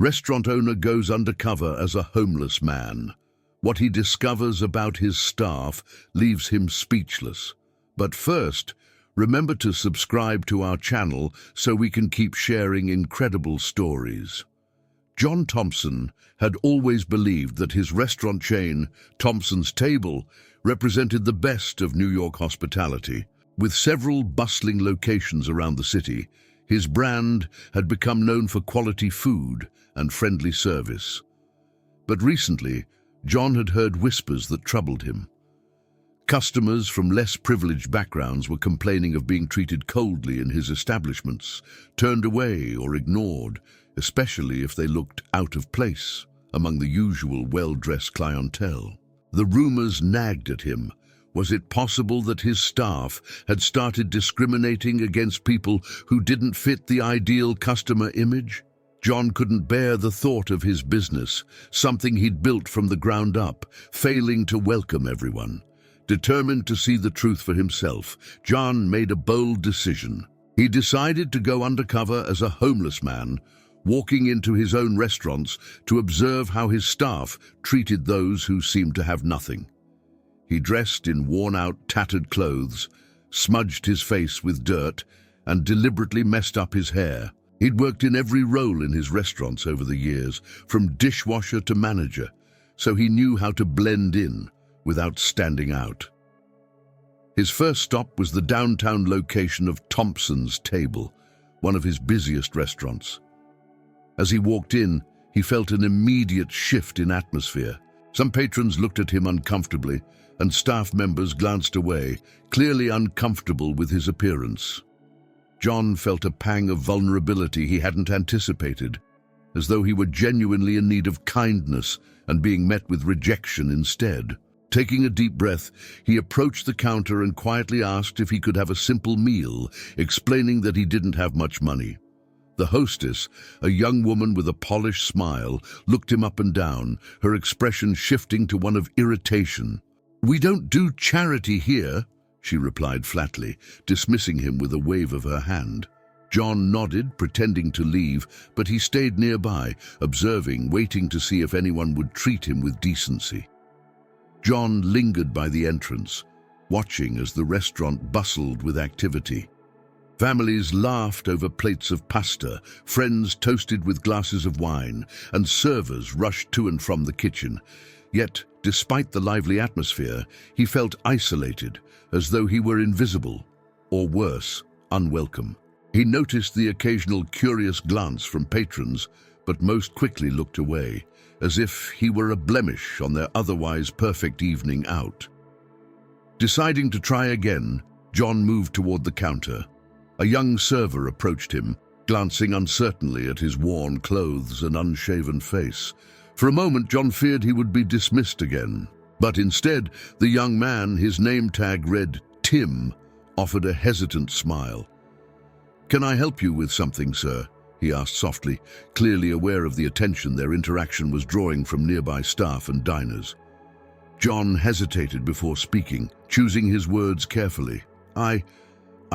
Restaurant owner goes undercover as a homeless man. What he discovers about his staff leaves him speechless. But first, remember to subscribe to our channel so we can keep sharing incredible stories. John Thompson had always believed that his restaurant chain, Thompson's Table, represented the best of New York hospitality. With several bustling locations around the city, his brand had become known for quality food and friendly service. But recently, John had heard whispers that troubled him. Customers from less privileged backgrounds were complaining of being treated coldly in his establishments, turned away or ignored, especially if they looked out of place among the usual well-dressed clientele. The rumors nagged at him. Was it possible that his staff had started discriminating against people who didn't fit the ideal customer image? John couldn't bear the thought of his business, something he'd built from the ground up, failing to welcome everyone. Determined to see the truth for himself, John made a bold decision. He decided to go undercover as a homeless man, walking into his own restaurants to observe how his staff treated those who seemed to have nothing. He dressed in worn-out, tattered clothes, smudged his face with dirt, and deliberately messed up his hair. He'd worked in every role in his restaurants over the years, from dishwasher to manager, so he knew how to blend in without standing out. His first stop was the downtown location of Thompson's Table, one of his busiest restaurants. As he walked in, he felt an immediate shift in atmosphere. Some patrons looked at him uncomfortably, and staff members glanced away, clearly uncomfortable with his appearance. John felt a pang of vulnerability he hadn't anticipated, as though he were genuinely in need of kindness and being met with rejection instead. Taking a deep breath, he approached the counter and quietly asked if he could have a simple meal, explaining that he didn't have much money. The hostess, a young woman with a polished smile, looked him up and down, her expression shifting to one of irritation. "We don't do charity here," she replied flatly, dismissing him with a wave of her hand. John nodded, pretending to leave, but he stayed nearby, observing, waiting to see if anyone would treat him with decency. John lingered by the entrance, watching as the restaurant bustled with activity. Families laughed over plates of pasta, friends toasted with glasses of wine, and servers rushed to and from the kitchen. Yet, despite the lively atmosphere, he felt isolated, as though he were invisible, or worse, unwelcome. He noticed the occasional curious glance from patrons, but most quickly looked away, as if he were a blemish on their otherwise perfect evening out. Deciding to try again, John moved toward the counter. A young server approached him, glancing uncertainly at his worn clothes and unshaven face. For a moment, John feared he would be dismissed again. But instead, the young man, his name tag read Tim, offered a hesitant smile. "Can I help you with something, sir?" he asked softly, clearly aware of the attention their interaction was drawing from nearby staff and diners. John hesitated before speaking, choosing his words carefully. I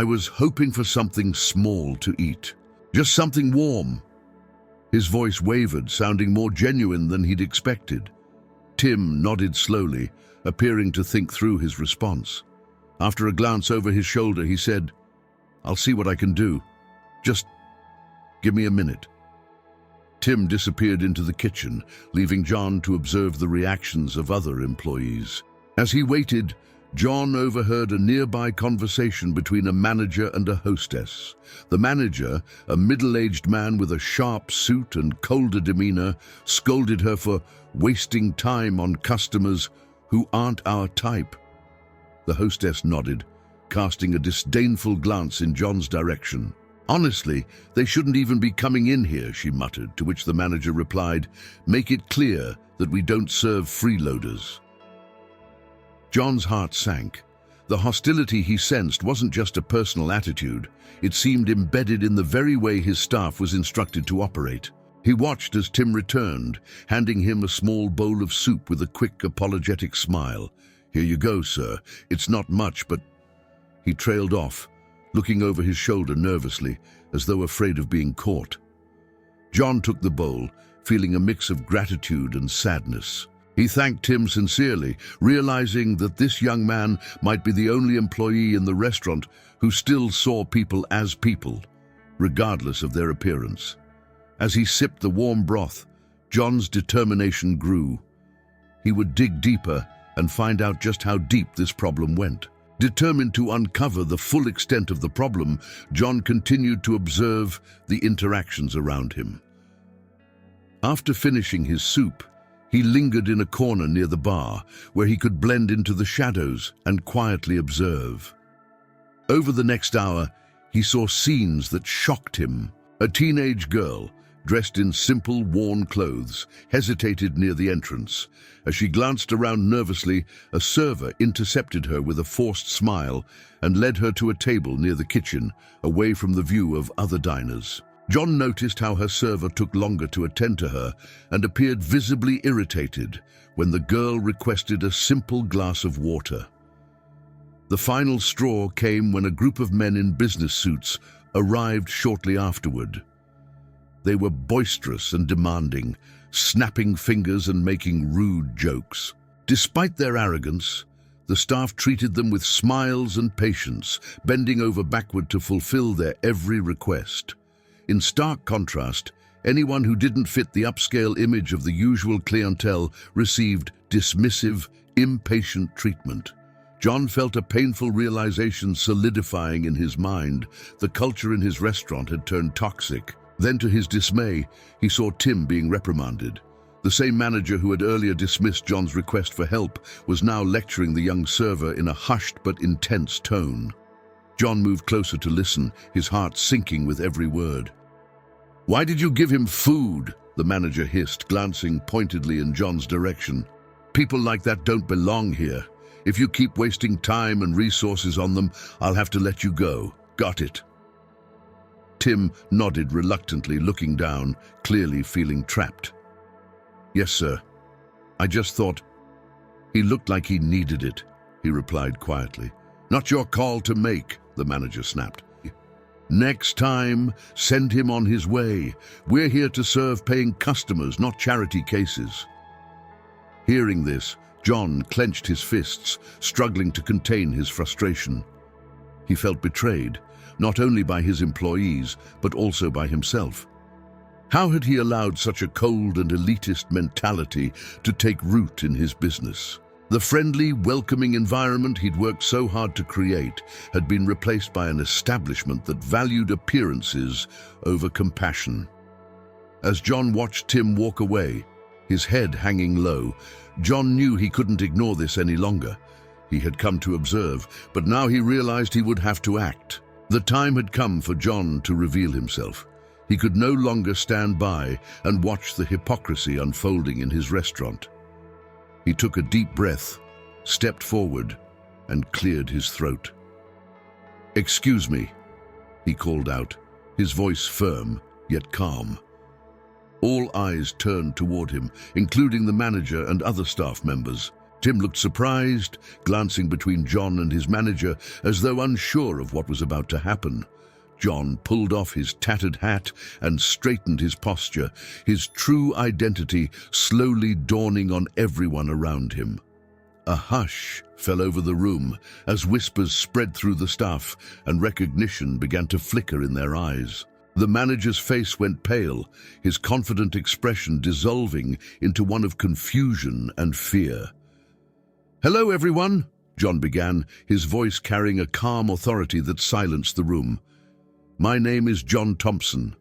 was hoping for something small to eat. Just something warm." His voice wavered, sounding more genuine than he'd expected. Tim nodded slowly, appearing to think through his response. After a glance over his shoulder, he said, "I'll see what I can do. Just give me a minute." Tim disappeared into the kitchen, leaving John to observe the reactions of other employees. As he waited, John overheard a nearby conversation between a manager and a hostess. The manager, a middle-aged man with a sharp suit and colder demeanor, scolded her for wasting time on customers who aren't our type. The hostess nodded, casting a disdainful glance in John's direction. "Honestly, they shouldn't even be coming in here," she muttered, to which the manager replied, "Make it clear that we don't serve freeloaders." John's heart sank. The hostility he sensed wasn't just a personal attitude. It seemed embedded in the very way his staff was instructed to operate. He watched as Tim returned, handing him a small bowl of soup with a quick, apologetic smile. "Here you go, sir. It's not much, but—" He trailed off, looking over his shoulder nervously, as though afraid of being caught. John took the bowl, feeling a mix of gratitude and sadness. He thanked Tim sincerely, realizing that this young man might be the only employee in the restaurant who still saw people as people, regardless of their appearance. As he sipped the warm broth, John's determination grew. He would dig deeper and find out just how deep this problem went. Determined to uncover the full extent of the problem, John continued to observe the interactions around him. After finishing his soup, he lingered in a corner near the bar, where he could blend into the shadows and quietly observe. Over the next hour, he saw scenes that shocked him. A teenage girl, dressed in simple, worn clothes, hesitated near the entrance. As she glanced around nervously, a server intercepted her with a forced smile and led her to a table near the kitchen, away from the view of other diners. John noticed how her server took longer to attend to her and appeared visibly irritated when the girl requested a simple glass of water. The final straw came when a group of men in business suits arrived shortly afterward. They were boisterous and demanding, snapping fingers and making rude jokes. Despite their arrogance, the staff treated them with smiles and patience, bending over backward to fulfill their every request. In stark contrast, anyone who didn't fit the upscale image of the usual clientele received dismissive, impatient treatment. John felt a painful realization solidifying in his mind. The culture in his restaurant had turned toxic. Then, to his dismay, he saw Tim being reprimanded. The same manager who had earlier dismissed John's request for help was now lecturing the young server in a hushed but intense tone. John moved closer to listen, his heart sinking with every word. "Why did you give him food?" the manager hissed, glancing pointedly in John's direction. "People like that don't belong here. If you keep wasting time and resources on them, I'll have to let you go. Got it?" Tim nodded reluctantly, looking down, clearly feeling trapped. "Yes, sir. I just thought he looked like he needed it," he replied quietly. "Not your call to make," the manager snapped. "Next time, send him on his way. We're here to serve paying customers, not charity cases." Hearing this, John clenched his fists, struggling to contain his frustration. He felt betrayed, not only by his employees, but also by himself. How had he allowed such a cold and elitist mentality to take root in his business? The friendly, welcoming environment he'd worked so hard to create had been replaced by an establishment that valued appearances over compassion. As John watched Tim walk away, his head hanging low, John knew he couldn't ignore this any longer. He had come to observe, but now he realized he would have to act. The time had come for John to reveal himself. He could no longer stand by and watch the hypocrisy unfolding in his restaurant. He took a deep breath, stepped forward, and cleared his throat. "Excuse me," he called out, his voice firm yet calm. All eyes turned toward him, including the manager and other staff members. Tim looked surprised, glancing between John and his manager as though unsure of what was about to happen. John pulled off his tattered hat and straightened his posture, his true identity slowly dawning on everyone around him. A hush fell over the room as whispers spread through the staff and recognition began to flicker in their eyes. The manager's face went pale, his confident expression dissolving into one of confusion and fear. "Hello, everyone," John began, his voice carrying a calm authority that silenced the room. "My name is John Thompson.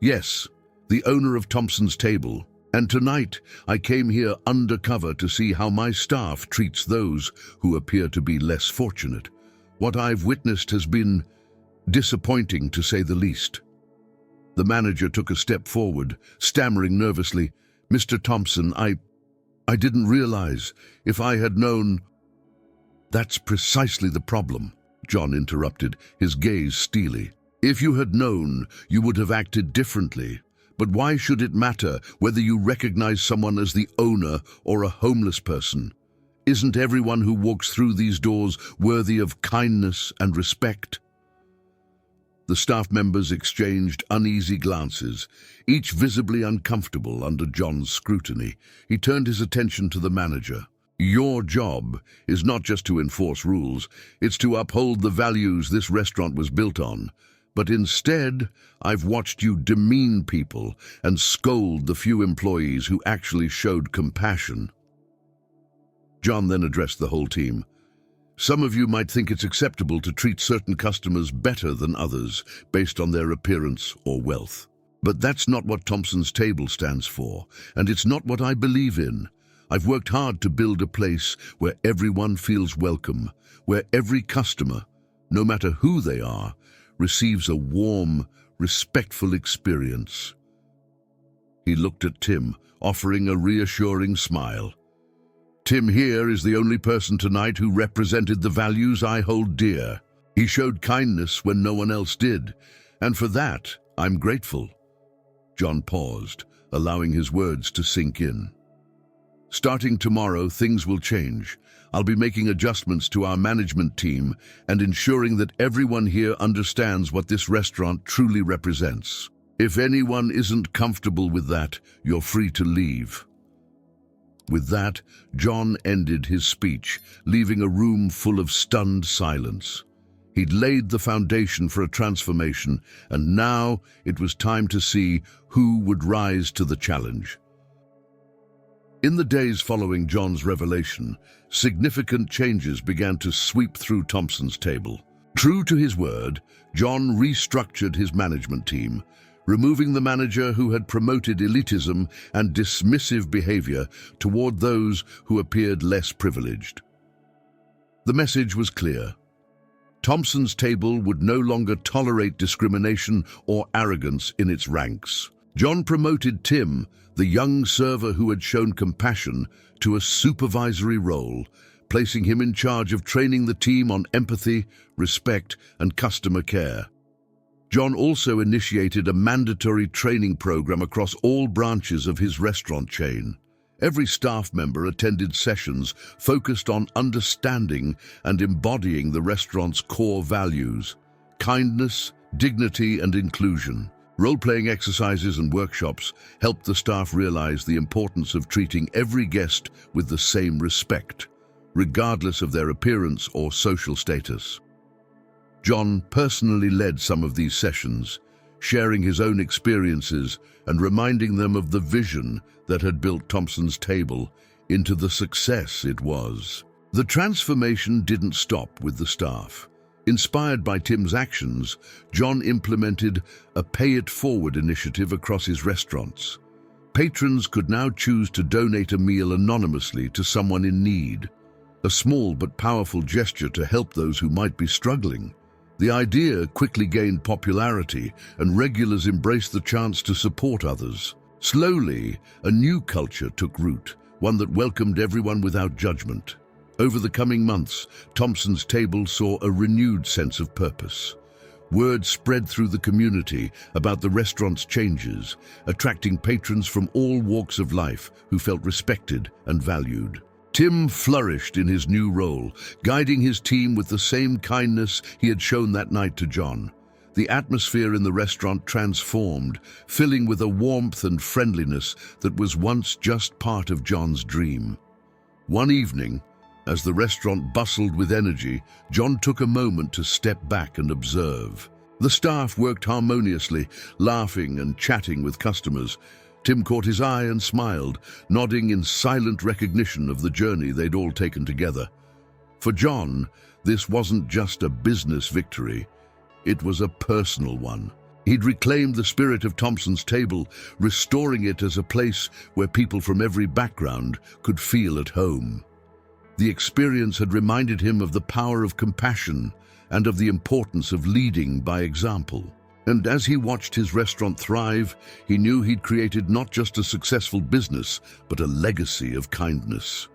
Yes, the owner of Thompson's Table. And tonight I came here undercover to see how my staff treats those who appear to be less fortunate. What I've witnessed has been disappointing, to say the least." The manager took a step forward, stammering nervously, "Mr. Thompson, I didn't realize. If I had known—" "That's precisely the problem," John interrupted, his gaze steely. "If you had known, you would have acted differently. But why should it matter whether you recognize someone as the owner or a homeless person? Isn't everyone who walks through these doors worthy of kindness and respect?" The staff members exchanged uneasy glances, each visibly uncomfortable under John's scrutiny. He turned his attention to the manager. Your job is not just to enforce rules, it's to uphold the values this restaurant was built on. But instead, I've watched you demean people and scold the few employees who actually showed compassion. John then addressed the whole team. Some of you might think it's acceptable to treat certain customers better than others based on their appearance or wealth. But that's not what Thompson's Table stands for, and it's not what I believe in. I've worked hard to build a place where everyone feels welcome, where every customer, no matter who they are, receives a warm, respectful experience. He looked at Tim, offering a reassuring smile. Tim here is the only person tonight who represented the values I hold dear. He showed kindness when no one else did, and for that, I'm grateful. John paused, allowing his words to sink in. Starting tomorrow, things will change. I'll be making adjustments to our management team and ensuring that everyone here understands what this restaurant truly represents. If anyone isn't comfortable with that, you're free to leave. With that, John ended his speech, leaving a room full of stunned silence. He'd laid the foundation for a transformation, and now it was time to see who would rise to the challenge. In the days following John's revelation, significant changes began to sweep through Thompson's Table. True to his word, John restructured his management team, removing the manager who had promoted elitism and dismissive behavior toward those who appeared less privileged. The message was clear. Thompson's Table would no longer tolerate discrimination or arrogance in its ranks. John promoted Tim, the young server who had shown compassion, to a supervisory role, placing him in charge of training the team on empathy, respect, and customer care. John also initiated a mandatory training program across all branches of his restaurant chain. Every staff member attended sessions focused on understanding and embodying the restaurant's core values: kindness, dignity, and inclusion. Role-playing exercises and workshops helped the staff realize the importance of treating every guest with the same respect, regardless of their appearance or social status. John personally led some of these sessions, sharing his own experiences and reminding them of the vision that had built Thompson's Table into the success it was. The transformation didn't stop with the staff. Inspired by Tim's actions, John implemented a pay-it-forward initiative across his restaurants. Patrons could now choose to donate a meal anonymously to someone in need, a small but powerful gesture to help those who might be struggling. The idea quickly gained popularity, and regulars embraced the chance to support others. Slowly, a new culture took root, one that welcomed everyone without judgment. Over the coming months, Thompson's Table saw a renewed sense of purpose. Word spread through the community about the restaurant's changes, attracting patrons from all walks of life who felt respected and valued. Tim flourished in his new role, guiding his team with the same kindness he had shown that night to John. The atmosphere in the restaurant transformed, filling with a warmth and friendliness that was once just part of John's dream. One evening, as the restaurant bustled with energy, John took a moment to step back and observe. The staff worked harmoniously, laughing and chatting with customers. Tim caught his eye and smiled, nodding in silent recognition of the journey they'd all taken together. For John, this wasn't just a business victory, it was a personal one. He'd reclaimed the spirit of Thompson's Table, restoring it as a place where people from every background could feel at home. The experience had reminded him of the power of compassion and of the importance of leading by example. And as he watched his restaurant thrive, he knew he'd created not just a successful business, but a legacy of kindness.